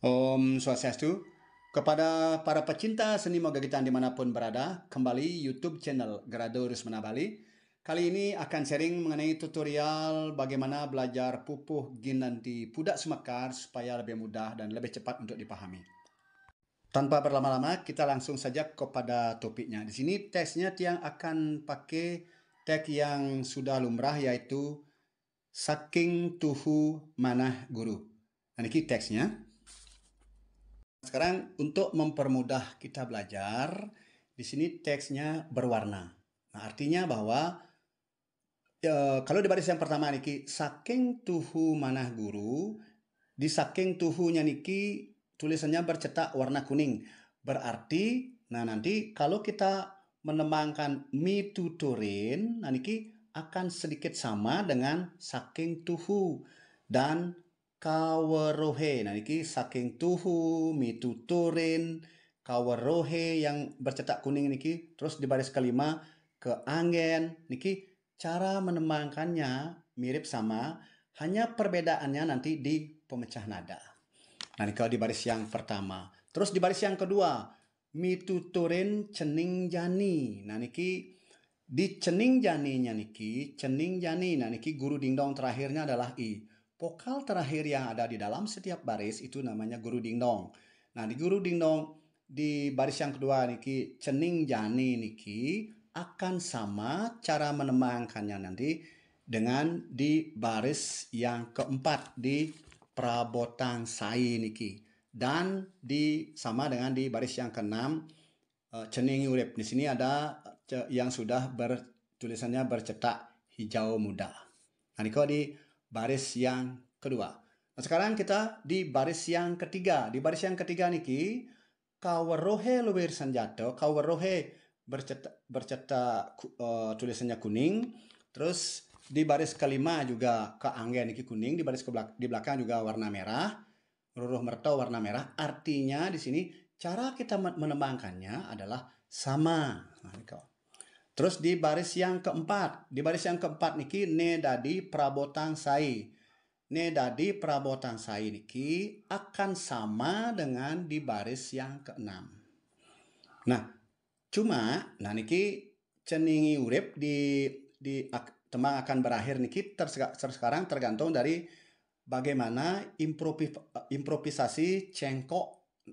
Om Swastiastu. Kepada para pecinta seni mogagitan dimanapun berada, kembali YouTube channel Gerado Rusmana Bali. Kali ini akan sharing mengenai tutorial bagaimana belajar pupuh ginanti pudak Sumekar supaya lebih mudah dan lebih cepat untuk dipahami. Tanpa berlama-lama, kita langsung saja kepada topiknya. Di sini teksnya Tiang akan pakai teks yang sudah lumrah, yaitu saking tuhu manah guru. Nah, ini teksnya. Sekarang untuk mempermudah kita belajar, di sini teksnya berwarna. Nah, artinya bahwa kalau di baris yang pertama niki saking tuhu manah guru, di saking tuhunya niki tulisannya bercetak warna kuning. Berarti, nah nanti kalau kita menembangkan mi tuturin, nah niki akan sedikit sama dengan saking tuhu dan kawerohe. Nah niki saking tuhu, mi tuturin, kawerohe yang bercetak kuning niki, terus di baris kelima ke angin niki cara menembangkannya mirip sama, hanya perbedaannya nanti di pemecah nada. Nah, ini kalau di baris yang pertama. Terus di baris yang kedua, mituturin cening jani. Nah, niki di cening janinya niki, cening jani. Nah, niki guru dingdong terakhirnya adalah i. Vokal terakhir yang ada di dalam setiap baris itu namanya guru dingdong. Nah, di guru dingdong di baris yang kedua niki cening jani niki akan sama cara menembangkannya nanti dengan di baris yang keempat di Prabotang Sai niki, dan sama dengan di baris yang keenam cening urip. Di sini ada yang sudah tulisannya bercetak hijau muda. Nah, ini di baris yang kedua. Nah, sekarang kita di baris yang ketiga. Di baris yang ketiga niki kawerohe luwir sanjato, kawerohe bercetak tulisannya kuning. Terus di baris kelima juga ke anggen niki kuning, di baris di belakang juga warna merah, ruruh merto warna merah. Artinya di sini cara kita menembangkannya adalah sama. Nah, terus di baris yang keempat, niki ne dadi prabotang sai. Ne dadi prabotang sai niki akan sama dengan di baris yang keenam. Nah, cuma nah niki ceningi urip di tembang akan berakhir niki sekarang tergantung dari bagaimana improvisasi cengkok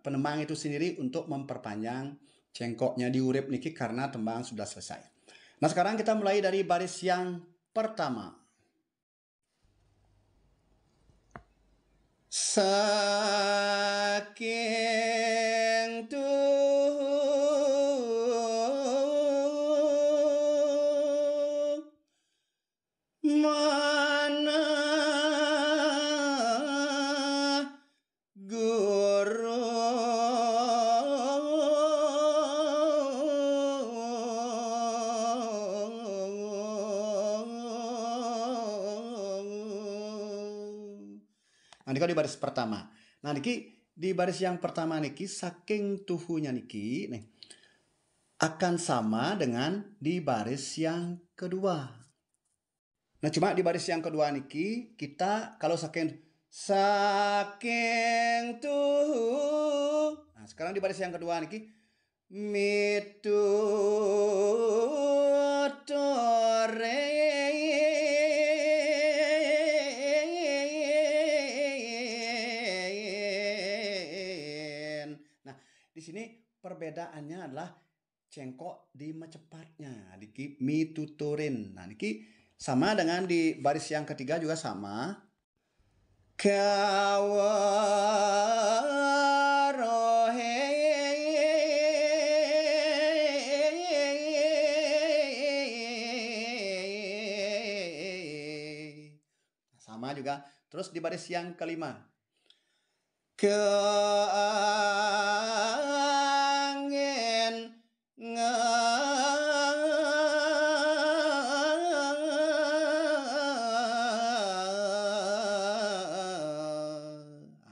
penembang itu sendiri untuk memperpanjang cengkoknya di urip niki karena tembang sudah selesai. Nah, sekarang kita mulai dari baris yang pertama. Saking tuh mana guru nah, niki di baris pertama. Nah, niki di baris yang pertama niki saking tuhunya niki nih akan sama dengan di baris yang kedua. Nah, cuma di baris yang kedua niki kita kalau saking tuh. Nah, sekarang di baris yang kedua niki mitu tore. Nah, di sini perbedaannya adalah cengkok di mecepatnya, di mi tuturin. Nah, niki sama dengan di baris yang ketiga juga sama. Sama juga. Terus di baris yang kelima. Keangin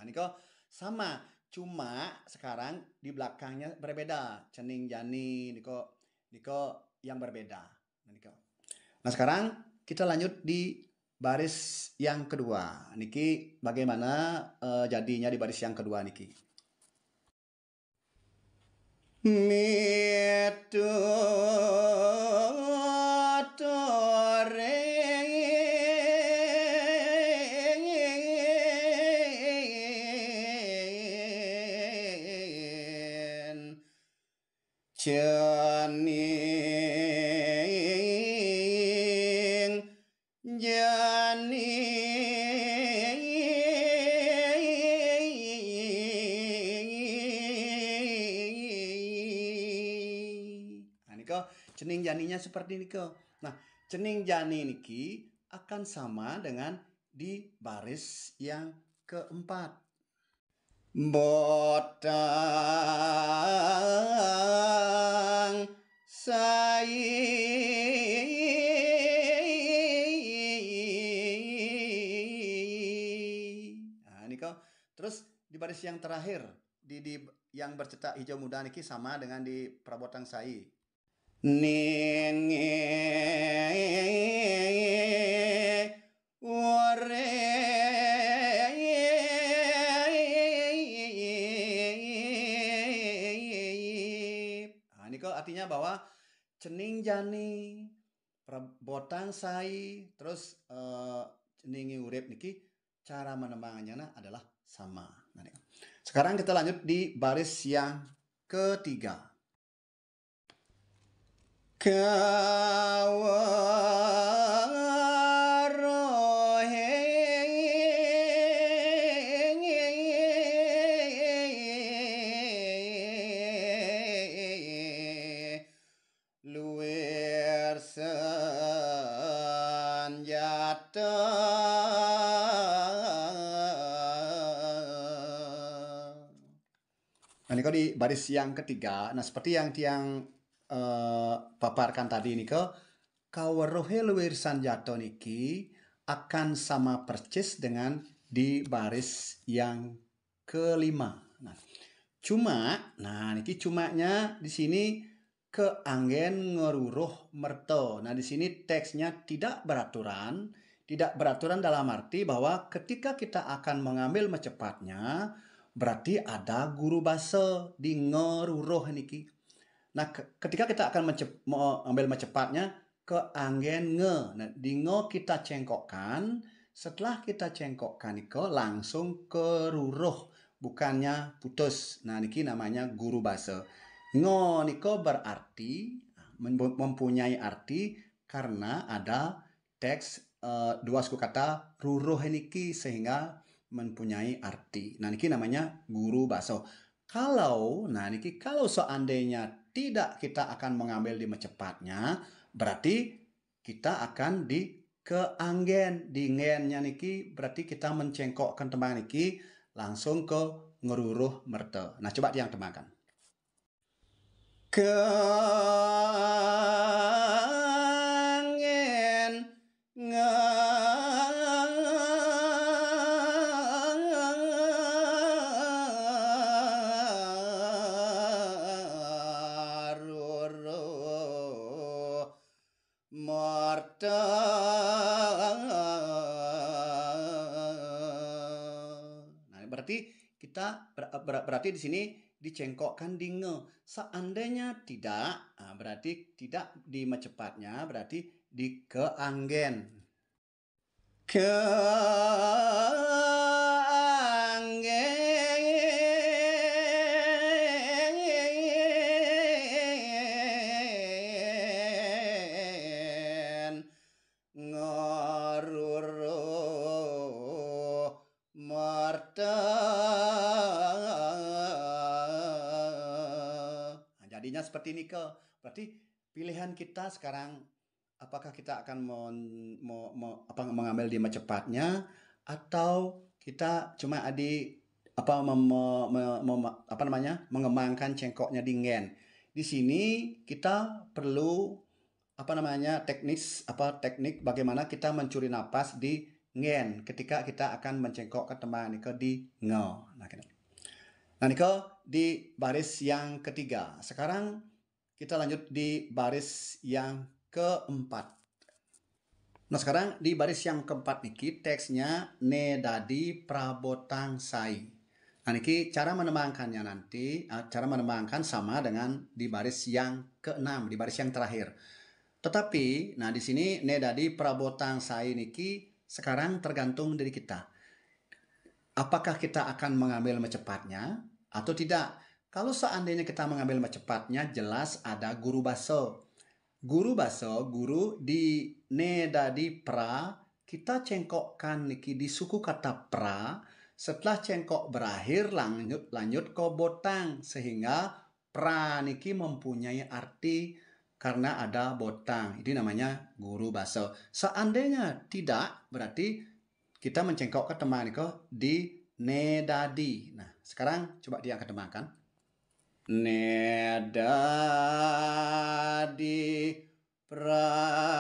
ini kok sama, cuma sekarang di belakangnya berbeda. Cening jani niko yang berbeda. Nah, sekarang kita lanjut di baris yang kedua. Niki bagaimana jadinya di baris yang kedua niki? Cening jani. Nah, niko cening janinya seperti niko. Nah, cening jani niki akan sama dengan di baris yang keempat. Botang sai. Nah, ini kok. Terus di baris yang terakhir di yang bercetak hijau muda niki sama dengan di perabotang sai. Ning Nah, ini kok artinya bahwa cening jani, botang sai, terus ceningi urip niki cara menembangannya adalah sama. Nah, sekarang kita lanjut di baris yang ketiga. Luwer senjata Nah, ini kok di baris yang ketiga. Nah, seperti yang tiang paparkan tadi nih kok, kaweruhe luwir sanjato niki akan sama persis dengan di baris yang kelima. Nah, niki cumanya di sini keanggen ngeruruh merto. Nah, di sini teksnya tidak beraturan dalam arti bahwa ketika kita akan mengambil mecepatnya, berarti ada guru basa di ngeruruh niki. Nah, ketika kita akan mengambil mecepatnya ke anggen nge. Nah, di nge kita cengkokkan. Setelah kita cengkokkan niko langsung ke ruruh, bukannya putus. Nah, niki namanya guru basa. Ngo niko berarti mempunyai arti karena ada teks dua suku kata ruruh niki sehingga mempunyai arti. Nah, niki namanya guru basa. Kalau seandainya tidak kita akan mengambil di mecepatnya, berarti kita akan di keanggen. Di ngennya niki berarti kita mencengkokkan tembangan niki langsung ke ngeruruh merte. Nah, coba yang tembangkan. Keanggen ngaruruh marta. Nah, berarti kita berarti di sini dicengkokkan di nge. Seandainya tidak, berarti tidak di mecepatnya, berarti di keanggen. Keanggen ngaruruh marta. Jadinya seperti ini ke. Berarti pilihan kita sekarang apakah kita akan mengambil di mecepatnya atau kita cuma mengembangkan cengkoknya di ngen. Di sini kita perlu teknik bagaimana kita mencuri napas di ngen ketika kita akan mencengkokkan tembangan niko di ngo. Nah, niko di baris yang ketiga. Sekarang kita lanjut di baris yang keempat. Nah sekarang di baris yang keempat niki teksnya ne dadi prabotang sai. Nah niki cara menembangkannya nanti, cara menembangkan sama dengan di baris yang keenam, di baris yang terakhir. Tetapi, nah di sini ne dadi prabotang sai niki sekarang tergantung dari kita. Apakah kita akan mengambil mecepatnya atau tidak? Kalau seandainya kita mengambil mecepatnya, jelas ada guru baso. Guru baso, guru di ne dadi pra, kita cengkokkan niki di suku kata pra. Setelah cengkok berakhir, lanjut ke botang, sehingga pra niki mempunyai arti karena ada botang. Ini namanya guru baso. Seandainya tidak, berarti kita mencengkok ke teman di ne dadi. Nah, sekarang coba diangkat temakan. Ne dadi prabotang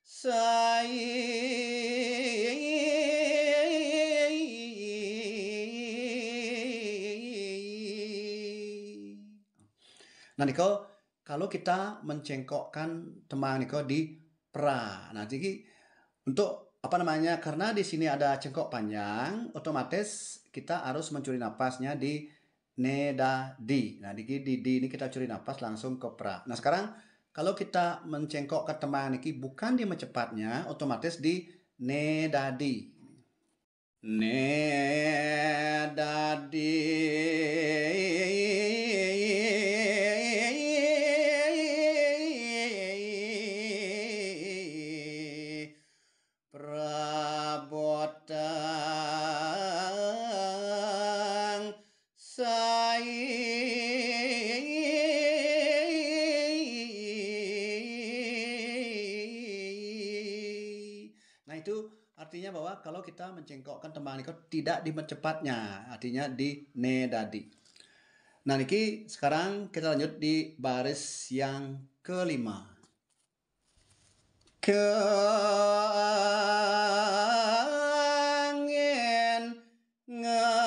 sai. Nah, niko kalau kita mencengkokkan temang niko di pra. Nah, jadi untuk apa namanya? Karena di sini ada cengkok panjang, otomatis kita harus mencuri napasnya di ne da di. Nah, di ini kita curi napas langsung ke pra. Nah, sekarang kalau kita mencengkokkan temang niki bukan di mecepatnya, otomatis di ne da di. Ne dadi prabotang sai. Nah itu artinya bahwa kalau kita mencengkokkan tembang niko tidak di mecepatnya, artinya di ne dadi. Nah niki sekarang kita lanjut di baris yang kelima. Keangin ngaruro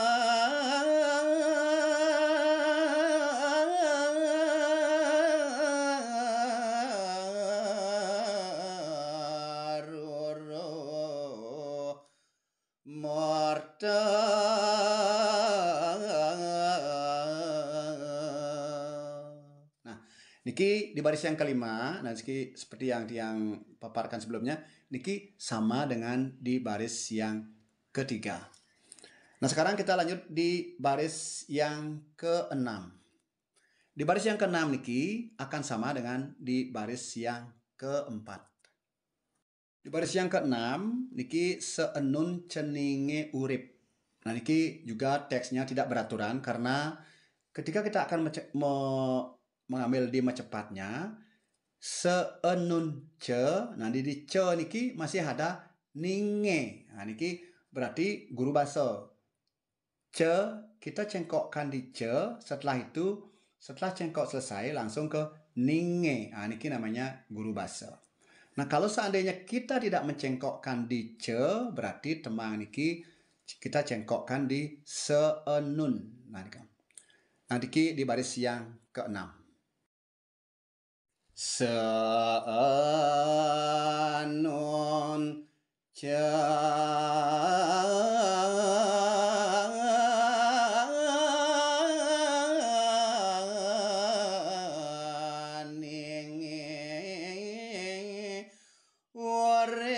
morta. Nah, niki di baris yang kelima, nah niki seperti yang paparkan sebelumnya, niki sama dengan di baris yang ketiga. Nah, sekarang kita lanjut di baris yang keenam. Di baris yang keenam niki akan sama dengan di baris yang keempat. Di baris yang keenam niki seenun ceninge urip. Nah, niki juga teksnya tidak beraturan karena ketika kita akan mengambil di mecepatnya, seenun ce, nah di ce niki masih ada ninge. Nah, niki berarti guru baso. Ce, kita cengkokkan di ce, setelah itu, setelah cengkok selesai langsung ke ninge. Nah, niki namanya guru baso. Nah, kalau seandainya kita tidak mencengkokkan di ce, berarti temang niki kita cengkokkan di seenun. Nah, niki di baris yang keenam. Seenun caninge urip.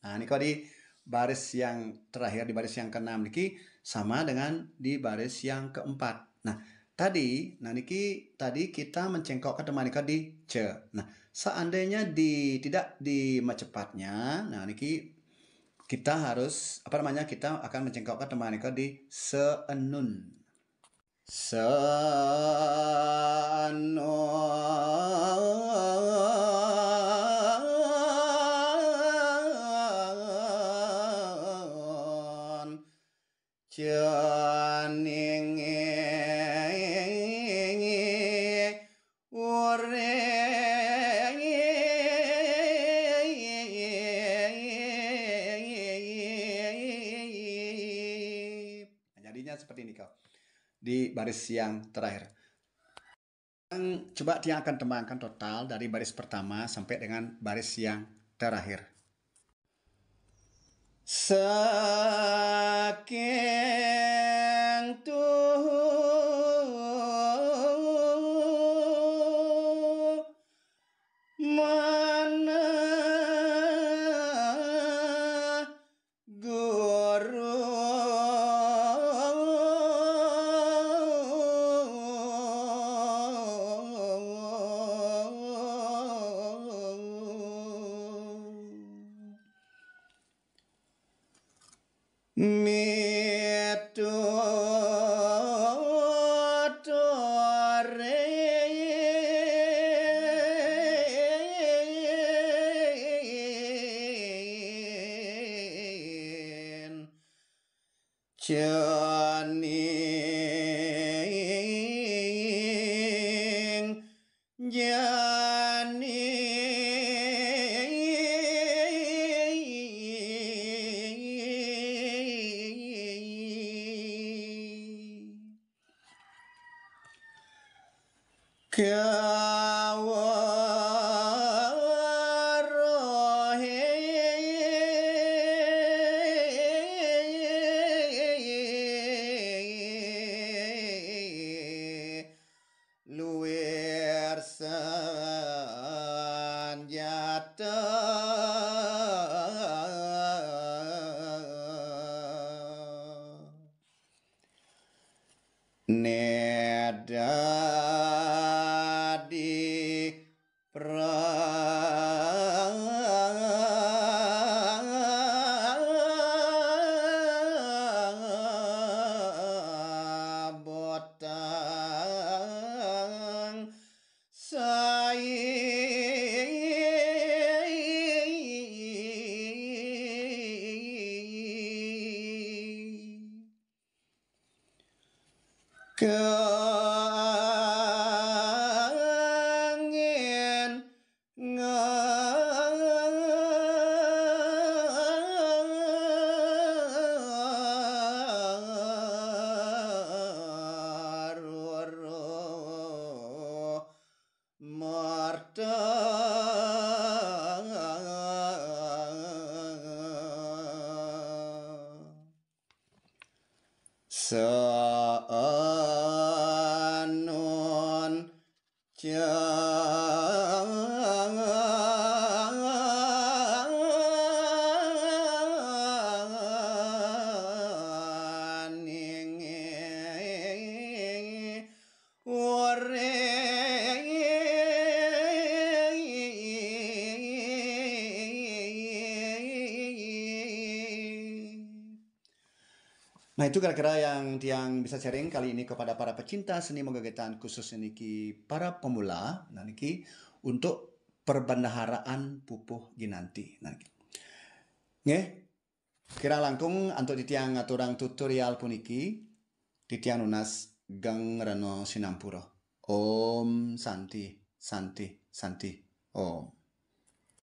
Nah, ini kok di baris yang terakhir, di baris yang keenam niki sama dengan di baris yang keempat. Nah, nah niki tadi kita mencengkokkan teman niki di ce. Nah, seandainya tidak di mecepatnya, nah niki kita harus apa namanya? Kita akan mencengkokkan teman niki di seenun. Seenun caninge seperti ini kau. Di baris yang terakhir. Coba dia akan tembangkan total dari baris pertama sampai dengan baris yang terakhir. Saking tuh mana guru mitotoren cening jani kawarohe luwer sanjata nedadi prabotang kangen ngaroro marta saanon janinge Nah, itu kira-kira yang Tiang bisa sharing kali ini kepada para pecinta seni mogegetan, khususnya niki para pemula, nah niki untuk perbendaharaan pupuh ginanti. Nah, niki. Nggih, kira langkung untuk di tiang aturang tutorial puniki di tiang nunas gang rano sinampuro. Om Santi, Santi, Santi. Om.